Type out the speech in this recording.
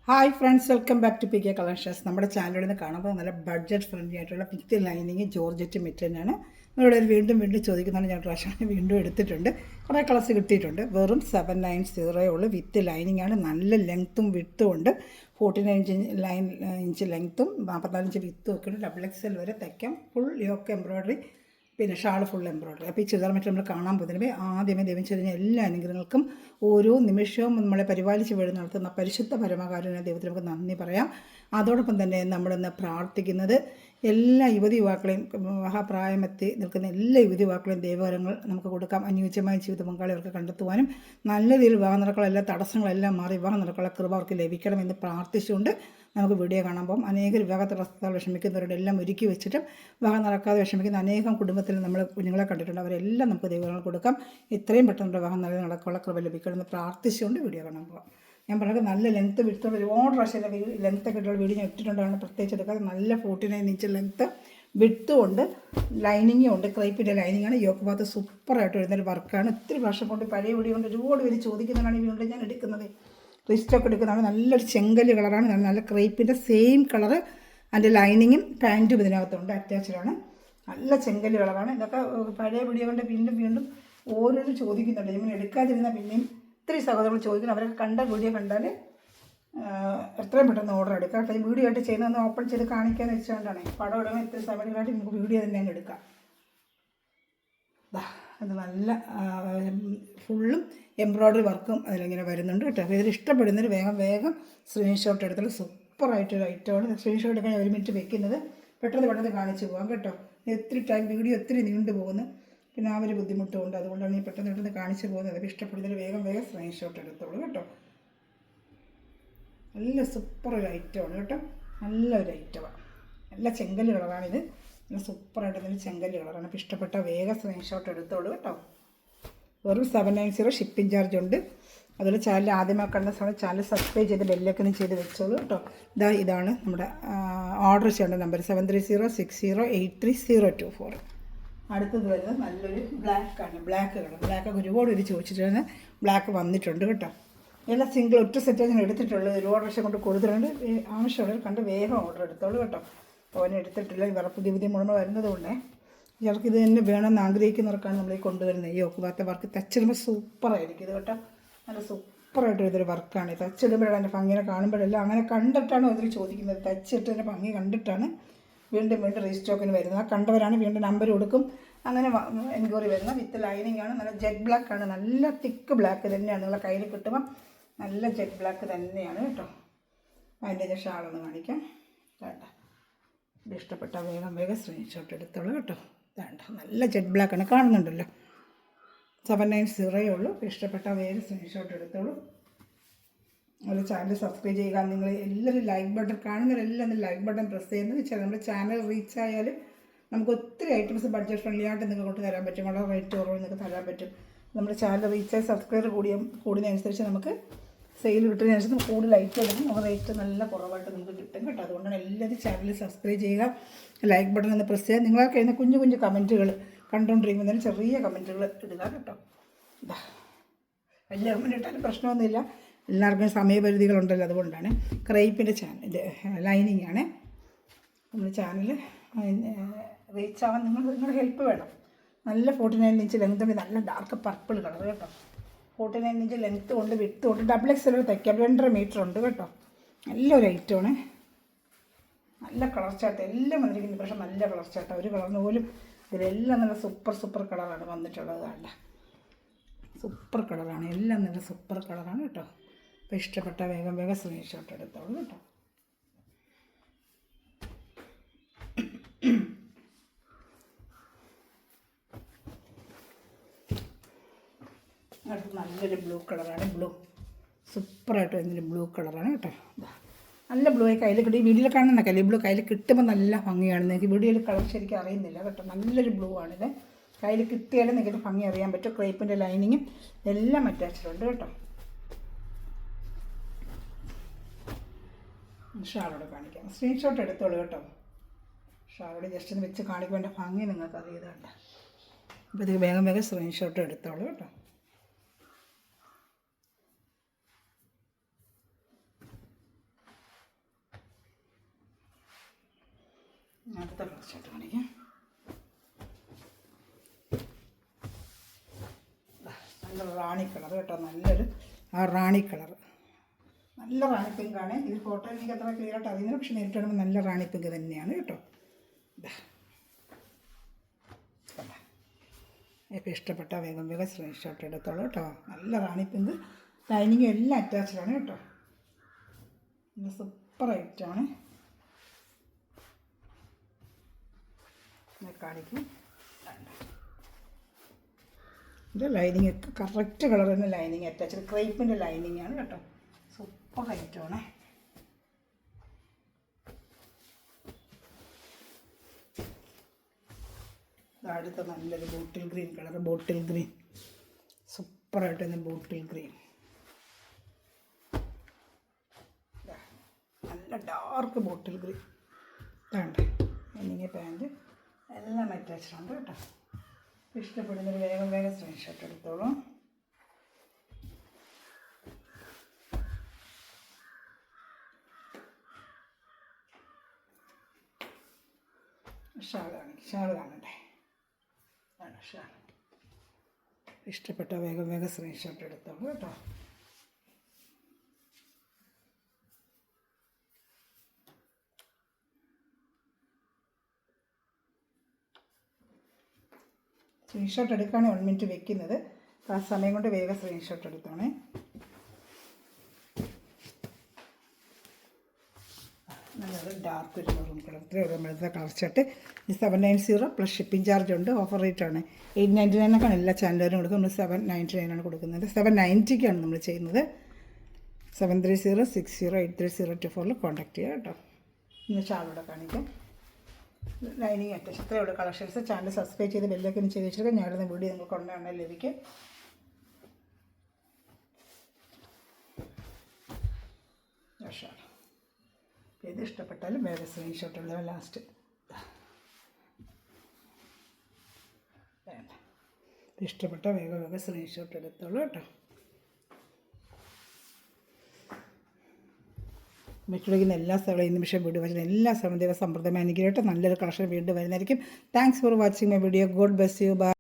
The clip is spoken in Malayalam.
Hi friends, welcome back to P K collections. നമ്മുടെ ചാനലിൽ നിന്ന് കാണുമ്പോൾ നല്ല ബഡ്ജറ്റ് ഫ്രണ്ട്ലി ആയിട്ടുള്ള വിത്ത് ലൈനിങ് ജോർജറ്റ് മെറ്റ് തന്നെയാണ്. നിങ്ങളുടെ വീണ്ടും ചോദിക്കുന്നതാണ്. ഞാൻ പ്രാവശ്യം വീണ്ടും എടുത്തിട്ടുണ്ട്. കുറേ കളേഴ്സ് കിട്ടിയിട്ടുണ്ട്. വെറും 790 ഉള്ളൂ. വിത്ത് ലൈനിങ് ആണ്. നല്ല ലെങ്ത്തും വിത്തും ഉണ്ട്. 49 ഇഞ്ച് ലെങ്ത്തും 44 ഇഞ്ച് വിത്തും ഒക്കെ ഉണ്ട്. XXL വരെ തയ്ക്കാം. ഫുൾ യോക്ക് എംബ്രോയ്ഡറി, പിന്നെ ഷാൾ ഫുൾ എംബ്രോയ്ഡറി. അപ്പോൾ ഈ ചുരിദാർ മറ്റും നമ്മൾ കാണാൻ പോകുന്നതിന് ആദ്യമേ ദൈവം ചെയ്യുന്ന എല്ലാ അനുഗ്രഹങ്ങൾക്കും ഓരോ നിമിഷവും നമ്മളെ പരിപാലിച്ച് വീട് നടത്തുന്ന പരിശുദ്ധ പരമകാരുണ്യ ദൈവത്തിന് നമുക്ക് നന്ദി പറയാം. അതോടൊപ്പം തന്നെ നമ്മളിന്ന് പ്രാർത്ഥിക്കുന്നത് എല്ലാ യുവതി യുവാക്കളെയും, മഹാപ്രായമെത്തി നിൽക്കുന്ന എല്ലാ യുവതി യുവാക്കളെയും ദൈവവരങ്ങൾ നമുക്ക് കൊടുക്കാം. അനുയോജ്യമായ ജീവിത പങ്കാളി അവർക്ക് കണ്ടെത്തുവാനും നല്ല രീതിയിൽ വിവാഹ നടക്കളെല്ലാം തടസ്സങ്ങളെല്ലാം മാറി വിവാഹ നടക്കള കൃപ അവർക്ക് ലഭിക്കണമെന്ന് പ്രാർത്ഥിച്ചുകൊണ്ട് നമുക്ക് വീഡിയോ കാണാൻ പോകും. അനേക വിവാഹ തടസ്സത്താൽ വിഷമിക്കുന്നവരുടെ എല്ലാം ഒരുക്കി വെച്ചിട്ടും വിവാഹം നടക്കാതെ വിഷമിക്കുന്ന അനേകം കുടുംബത്തിൽ നമ്മൾ കുഞ്ഞുങ്ങളെ കണ്ടിട്ടുണ്ട്. അവരെല്ലാം നമുക്ക് ദൈവങ്ങൾ കൊടുക്കാം. ഇത്രയും പെട്ടെന്ന് വിവാഹം നല്ല നടക്കാനുള്ള കൃപ ലഭിക്കണമെന്ന് പ്രാർത്ഥിച്ചുകൊണ്ട് വീഡിയോ കാണാൻ പോകാം. ഞാൻ പറഞ്ഞത് നല്ല ലെങ്ത്ത് വിട്ടുള്ള ഒരുപാട് പ്രാവശ്യം ലെങ്ത്തൊക്കെ ഇട്ടുള്ള വീഡിയോ ഞാൻ ഇട്ടിട്ടുണ്ടാണ്. പ്രത്യേകിച്ച് എടുക്കാതെ നല്ല 49 ഇഞ്ച് ലെങ്ത്ത് വിട്ടുമുണ്ട്, ലൈനിങ്ങും ഉണ്ട്. ക്രൈപ്പിൻ്റെ ലൈനിങ്ങാണ്. യോക്ക് ഭാഗത്ത് സൂപ്പറായിട്ട് വരുന്നൊരു വർക്കാണ്. ഒത്തിരി പ്രാവശ്യം കൊണ്ട് പഴയ വീഡിയോ കൊണ്ട് ഒരുപാട് പേര് ചോദിക്കുന്നതാണ് ഈ വീഡിയോ ഞാൻ എടുക്കുന്നത്. റിസ്റ്റൊക്കെ എടുക്കുന്നതാണ്. നല്ലൊരു ചെങ്കല്ല് കളറാണ്. നല്ല ക്രൈപ്പിൻ്റെ സെയിം കളറ് അതിൻ്റെ ലൈനിങ്ങും പാൻറ്റും ഇതിനകത്തുണ്ട്, അറ്റാച്ച്ഡാണ്. നല്ല ചെങ്കല്ല് കളറാണ്. ഇതൊക്കെ പഴയ വീഡിയോ കൊണ്ട് വീണ്ടും ഓരോരും ചോദിക്കുന്നുണ്ട്. ഇങ്ങനെ എടുക്കാതിരുന്നാൽ പിന്നെയും ഒത്തിരി സഹോദരങ്ങൾ ചോദിക്കുന്നു. അവരൊക്കെ കണ്ട വീഡിയോ കണ്ടാൽ എത്രയും പെട്ടെന്ന് ഓർഡർ എടുക്കാം. ഈ വീഡിയോ ആയിട്ട് ചെയ്യുന്നതൊന്ന് ഓപ്പൺ ചെയ്ത് കാണിക്കാമെന്ന് വെച്ചുകൊണ്ടാണ്. പടം ഇടണം ഇത്തിരി സമയങ്ങളായിട്ട് നമുക്ക് വീഡിയോ തന്നെ അങ്ങ് എടുക്കാം. അത് നല്ല ഫുള്ളും എംബ്രോയ്ഡറി വർക്കും അതിലിങ്ങനെ വരുന്നുണ്ട് കേട്ടോ. അപ്പോൾ ഇതിൽ ഇഷ്ടപ്പെടുന്നൊരു വേഗം സ്ക്രീൻഷോട്ട് എടുത്താൽ സൂപ്പറായിട്ടൊരു ഐറ്റമാണ്. സ്ക്രീൻഷോട്ട് എടുക്കാൻ 1 മിനിറ്റ് വെക്കുന്നത്. പെട്ടെന്ന് കാണിച്ച് പോകാം കേട്ടോ. ഒത്തിരി ടൈം വീഡിയോ ഒത്തിരി നീണ്ടു പോകുന്നു, പിന്നെ ആ ഒരു ബുദ്ധിമുട്ടുണ്ട്. അതുകൊണ്ടാണ് ഈ പെട്ടെന്ന് കാണിച്ച് പോകുന്നത്. അപ്പോൾ ഇഷ്ടപ്പെടുന്നൊരു വേഗം സ്ക്രീൻഷോട്ട് എടുത്തോളൂ കേട്ടോ. നല്ല സൂപ്പർ ഒരു ഐറ്റമാണ് കേട്ടോ. നല്ലൊരു ഐറ്റമാണ്. നല്ല ചെങ്കല്ല് കളറാണിത്. നല്ല സൂപ്പറായിട്ട് നല്ല ചെങ്കല്ല് കളറാണ്. അപ്പോൾ ഇഷ്ടപ്പെട്ട വേഗം സ്ക്രീൻഷോട്ട് എടുത്തോളൂ കേട്ടോ. വെറും 790 ഷിപ്പിംഗ് ചാർജ് ഉണ്ട്. അതുപോലെ ചാനൽ ആദ്യമായി കണ്ട സമയം ചാനൽ സബ്സ്ക്രൈബ് ചെയ്ത് ബെല്ലൈക്കനും ചെയ്ത് വെച്ചോളൂ കേട്ടോ. ഇതാണ് നമ്മുടെ ഓർഡർ ചെയ്യേണ്ട നമ്പർ 7306083024. അടുത്തത് വരുന്നത് നല്ലൊരു ബ്ലാക്കാണ്. Black colour. ബ്ലാക്കൊക്കെ ഒരുപാട് പേര് ചോദിച്ചിട്ടാണ്. ബ്ലാക്ക് വന്നിട്ടുണ്ട് കേട്ടോ. എല്ലാം സിംഗിൾ ഒറ്റ സെറ്റ് ഞാൻ എടുത്തിട്ടുള്ളത്. ഒരുപാട് വർഷം കൊണ്ട് കൊടുത്തിട്ടുണ്ട്. ആവശ്യമുള്ളവർ കണ്ട് വേഗം ഓർഡർ എടുത്തോളൂ കേട്ടോ. അവനെ എടുത്തിട്ടില്ല. വേറെ പുതിയ മുഴുവൻ വരുന്നത് കൊണ്ടേ ചിലർക്ക് ഇത് തന്നെ വേണമെന്ന് ആഗ്രഹിക്കുന്നവർക്കാണ് നമ്മൾ ഈ കൊണ്ടുവരുന്നത്. ഈ യോക്ക് ഭാഗത്തെ വർക്ക് തച്ചിടുമ്പോൾ സൂപ്പറായിരിക്കും ഇത് കേട്ടോ. നല്ല സൂപ്പറായിട്ട് ഇതൊരു വർക്കാണ്. തച്ചിടുമ്പോഴാണ് അതിൻ്റെ ഭംഗിനെ കാണുമ്പോഴല്ല, അങ്ങനെ കണ്ടിട്ടാണ് അതിൽ ചോദിക്കുന്നത്. തച്ചിട്ടതിൻ്റെ ഭംഗി കണ്ടിട്ടാണ് വീണ്ടും റീസ്റ്റോക്കിന് വരുന്നത്. ആ കണ്ടവരാണ് വീണ്ടും നമ്പർ കൊടുക്കും. അങ്ങനെ എൻക്വയറി വരുന്നത്. വിത്ത് ലൈനിങ് ആണ്. നല്ല ജെറ്റ് ബ്ലാക്ക് ആണ്. നല്ല തിക്ക് ബ്ലാക്ക് തന്നെയാണ്. നിങ്ങളെ കയ്യിൽ കിട്ടുമ്പോൾ നല്ല ജെറ്റ് ബ്ലാക്ക് തന്നെയാണ് കേട്ടോ. അതിൻ്റെ ഞാൻ ഷാളൊന്ന് കാണിക്കാം. വേണ്ട, ഇത് ഇഷ്ടപ്പെട്ട വേഗം സ്ക്രീൻഷോട്ട് എടുത്തോളൂ കേട്ടോ. വേണ്ട, നല്ല ജെറ്റ് ബ്ലാക്കാണ്. കാണുന്നുണ്ടല്ലോ. 790 ഉള്ളൂ. ഇഷ്ടപ്പെട്ട വേഗം സ്ക്രീൻഷോട്ട് എടുത്തോളൂ. അതുപോലെ ചാനൽ സബ്സ്ക്രൈബ് ചെയ്യുക. നിങ്ങൾ എല്ലാവരും ലൈക്ക് ബട്ടൺ കാണുന്നവരെല്ലാം ഒന്ന് ലൈക്ക് ബട്ടൺ പ്രസ് ചെയ്യുന്നത് വെച്ചാൽ നമ്മുടെ ചാനൽ റീച്ച് ആയാൽ നമുക്ക് ഒത്തിരി ഐറ്റംസ് ബഡ്ജറ്റ് ഫ്രണ്ട്ലി ആയിട്ട് നിങ്ങൾക്ക് കൊണ്ട് തരാൻ പറ്റും. വളരെ റേറ്റ് കുറവ് നിങ്ങൾക്ക് തരാൻ പറ്റും. നമ്മുടെ ചാനൽ റീച്ചായി സബ്സ്ക്രൈബർ കൂടുന്നതനുസരിച്ച് നമുക്ക് സെയിൽ കിട്ടുന്നതനുസരിച്ച് നമുക്ക് കൂടുതൽ ഐറ്റം എടുക്കും. നമുക്ക് റേറ്റ് നല്ല കുറവായിട്ട് നമുക്ക് കിട്ടും കേട്ടോ. അതുകൊണ്ടാണ് എല്ലാവരും ചാനൽ സബ്സ്ക്രൈബ് ചെയ്യുക, ലൈക്ക് ബട്ടൺ ഒന്ന് പ്രസ് ചെയ്യുക. നിങ്ങൾക്ക് കഴിയുന്ന കുഞ്ഞു കമൻറ്റുകൾ കണ്ടുകൊണ്ടിരിക്കുന്നതിന് ചെറിയ കമൻറ്റുകൾ ഇടുക കേട്ടോ. വലിയ കമൻറ്റ് ഇട്ടാലും പ്രശ്നമൊന്നുമില്ല. എല്ലാവർക്കും സമയപരിധികളുണ്ടല്ലോ. അതുകൊണ്ടാണ്. ക്രൈപ്പിൻ്റെ ചാനൽ ലൈനിങ് ആണ്. നമ്മുടെ ചാനൽ റീച്ച് ആവാൻ നിങ്ങളുടെ ഹെൽപ്പ് വേണം. നല്ല 49 ഇഞ്ച് ലെങ്ത് ഉണ്ട്. നല്ല ഡാർക്ക് പർപ്പിൾ കളർ കേട്ടോ. 49 ഇഞ്ച് ലെങ്ത്ത് കൊണ്ട് വിത്ത് കൊണ്ട് XXL തയ്ക്കാം. 2.5 മീറ്റർ ഉണ്ട് കേട്ടോ. നല്ലൊരു ഐറ്റമാണ്. നല്ല കളർ ചാട്ടം എല്ലാം വന്നിരിക്കുന്നു. പക്ഷേ നല്ല കളർ ചാട്ടം ഒരു കളറിന് പോലും ഇതിലെല്ലാം നല്ല സൂപ്പർ കളറാണ് വന്നിട്ടുള്ളത്. കണ്ട സൂപ്പർ കളറാണ്. എല്ലാം നല്ല സൂപ്പർ കളറാണ് കേട്ടോ. അപ്പോൾ ഇഷ്ടപ്പെട്ട വേഗം സ്ക്രീൻഷോട്ട് എടുത്തോളൂ കേട്ടോ. അടുത്ത് നല്ലൊരു ബ്ലൂ കളറാണ്. ബ്ലൂ സൂപ്പറായിട്ട് വരുന്നൊരു ബ്ലൂ കളറാണ് കേട്ടോ. നല്ല ബ്ലൂ ആയി കയ്യിൽ കിട്ടി. വീഡിയോയിൽ കാണുന്ന കല്ല് ബ്ലൂ കയ്യിൽ കിട്ടുമ്പോൾ നല്ല ഭംഗിയാണ്. നിങ്ങൾക്ക് വീഡിയോയിൽ കളർ ശരിക്കും അറിയുന്നില്ല കേട്ടോ. നല്ലൊരു ബ്ലൂ ആണിത്. കയ്യിൽ കിട്ടിയാലും നിങ്ങൾക്ക് ഭംഗി അറിയാൻ പറ്റും. ക്രേപ്പിൻ്റെ ലൈനിങ്ങും എല്ലാം അറ്റാച്ച്ഡുണ്ട് കേട്ടോ. ഷാളോടെ കാണിക്കാം. സ്ക്രീൻഷോട്ട് എടുത്തോളൂ കേട്ടോ. ഷാളോടെ ജസ്റ്റ് ഒന്ന് വെച്ച് കാണിക്കുമ്പോൾ എൻ്റെ ഭംഗി നിങ്ങൾക്ക് അറിയുന്നുണ്ട്. അപ്പോൾ ഇത് വേഗം സ്ക്രീൻഷോട്ട് എടുത്തോളൂ കേട്ടോ. അടുത്ത കളർ ഷർട്ട് കാണിക്കാം. നല്ല റാണി കളർ കേട്ടോ, നല്ലൊരു റാണി കളർ, നല്ല റാണി പിങ്കാണ്. ഇത് ഫോട്ടോയിൽ എനിക്ക് അത്ര ക്ലിയർ ആയിട്ട് അറിയുന്നില്ല, പക്ഷെ നേരിട്ട് കാണുമ്പോൾ നല്ല റാണി പിങ്ക് തന്നെയാണ് കേട്ടോ. ഇപ്പോൾ ഇഷ്ടപ്പെട്ട വേഗം വേഗം സ്ക്രീൻഷോട്ട് എടുത്തോളൂ കേട്ടോ. നല്ല റാണി പിങ്ക്, ലൈനിങ്ങും എല്ലാം അറ്റാച്ച്ഡാണ് കേട്ടോ. നല്ല സൂപ്പർ ഐറ്റമാണ്. കാണിക്കും. ഇത് ലൈനിങ് കറക്റ്റ് കളർ തന്നെ ലൈനിങ് അറ്റാച്ച്ഡ്, ക്രേപ്പിൻ്റെ ലൈനിങ് ആണ് കേട്ടോ. സൂപ്പർ ഐറ്റമാണ്. അടുത്ത നല്ലൊരു bottle green colour, bottle green സൂപ്പറായിട്ട് തന്നെ ബോട്ടിൽ ഗ്രീൻ, നല്ല ഡാർക്ക് ബോട്ടിൽ ഗ്രീൻ. വേണ്ട എനിക്ക് പാൻറ്റ് എല്ലാം അറ്റാച്ച്ഡ് ഉണ്ട് കേട്ടോ. ഇഷ്ടപ്പെടുന്നൊരു വേഗം വേഗം സ്ക്രീൻഷോട്ട് എടുത്തോളൂ. ഷാൾ കാണണ്ടേ? ഷാൾ ഇഷ്ടപ്പെട്ട വേഗം വേഗം സ്ക്രീൻഷോട്ട് എടുത്തോളൂ കേട്ടോ. സ്ക്രീൻഷോട്ട് എടുക്കുകയാണ് 1 മിനിറ്റ് വെക്കുന്നത്. ആ സമയം കൊണ്ട് വേഗം സ്ക്രീൻഷോട്ട് എടുത്തോണേ. നല്ലൊരു ഡാർക്ക് ഒരു മെറൂൺ കളർ, ഇത്രയും നമ്മളത്തെ colour shirt. 790 plus shipping charge ഉണ്ട്. ഓഫർ റേറ്റ് ആണ് 899 എല്ലാ ചാനലുകാരും കൊടുക്കും. നമ്മൾ 799 കൊടുക്കുന്നത്. 790 നമ്മൾ ചെയ്യുന്നത്. 7306083024 കോൺടാക്ട് ചെയ്യുക കേട്ടോ. ഇന്ന് ഷാളോടെ കാണിക്കാം. ലൈനിങ് അറ്റാച്ച് ഇത്രയുള്ള കളക്ഷൻസ്. ചാനൽ സബ്സ്ക്രൈബ് ചെയ്ത് ബെല്ലൊക്കെ ചെയ്ത് വെച്ചിട്ട് ഞാനിടുന്ന വീഡിയോ നിങ്ങൾക്ക് ഉടനെ ലഭിക്കും. ഇത് ഇഷ്ടപ്പെട്ടാലും വേറെ സ്ക്രീൻഷോട്ട് ഉള്ള ലാസ്റ്റ് വേണ്ട, ഇഷ്ടപ്പെട്ട വേഗം വേഗം സ്ക്രീൻഷോട്ട് എടുത്തോളൂ കേട്ടോ. മറ്റുള്ള എല്ലാ സ്ഥലവും ഈ നിമിഷം വീഡിയോ വരുന്ന എല്ലാ സമയവും സമൃദ്ധമായി അനുഗ്രഹിക്കട്ടെ. നല്ലൊരു കളക്ഷൻ വീണ്ടും വരുന്നതായിരിക്കും. Thanks for watching my video. God bless you. By.